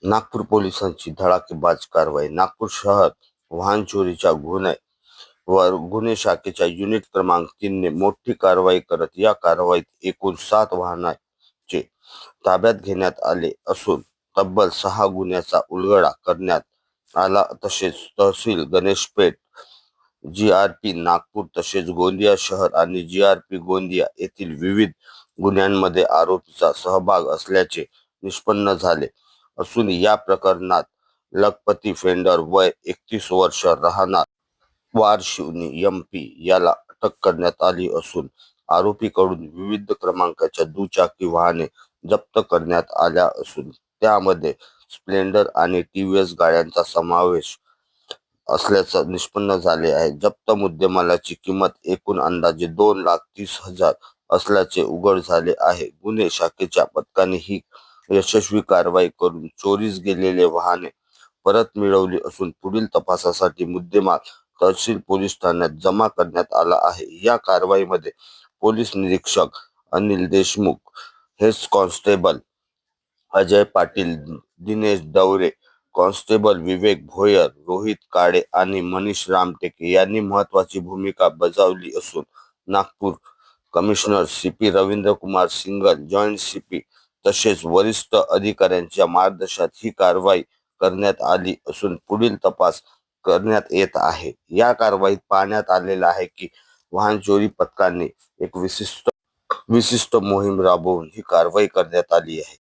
नागपूर पोलिसांची धडाकेबाज कारवाई. नागपूर शहर वाहन चोरीच्या गुन्हे शाखेच्या युनिट क्रमांक 3 ने मोठी कारवाई करत या कारवाईत एकूण 7 वाहनांचे ताब्यात घेण्यात आले असून तब्बल 6 गुन्ह्यांचा उलगडा करण्यात आला. तसेच तहसील गणेशपेठ, जीआरपी नागपूर तसेच गोंदिया शहर आणि जीआरपी गोंदिया येथील विविध गुन्ह्यांमध्ये आरोपीचा सहभाग असल्याचे निष्पन्न झाले असून या प्रकरणात लखपती फेंडर वय 31 वर्ष राहणार वारशिवनी एमपी याला अटक करण्यात आली असून आरोपीकडून विविध क्रमांकाच्या दुचाकी वाहने जप्त करण्यात आल्या असून त्यामध्ये स्प्लेंडर आणि टीव्हीएस गाड्यांचा समावेश असल्याचे निष्पन्न झाले आहे. जप्त मुद्देमालाची किंमत एकूण अंदाजे 2,30,000 असल्याचे उघड झाले आहे. गुन्हे शाखेच्या पथकाने ही यशस्वी कारवाई करून चोरीस गेलेले वाहने परत मिळवली असून पुढील तपासासाठी मुद्देमाल तहसील पोलीस ठाण्यात जमा करण्यात आला आहे. या कारवाईमध्ये पोलीस निरीक्षक Anil Deshmukh, head constable Ajay Patil, Dinesh Daware, constable Vivek Bhoyar, Rohit Kale आणि मनीष रामटेके यांनी महत्त्वाची भूमिका बजावली असून Nagpur commissioner CP Ravindrakumar Singal, joint CP तसेच वरिष्ठ अधिकाऱ्यांच्या मार्गदर्शनात ही कारवाई करण्यात आली असून पुढील तपास करण्यात येत आहे. या कारवाईत पाहण्यात आलेलं आहे की वाहन चोरी पथकाने एक विशिष्ट मोहीम राबवून ही कारवाई करण्यात आली आहे.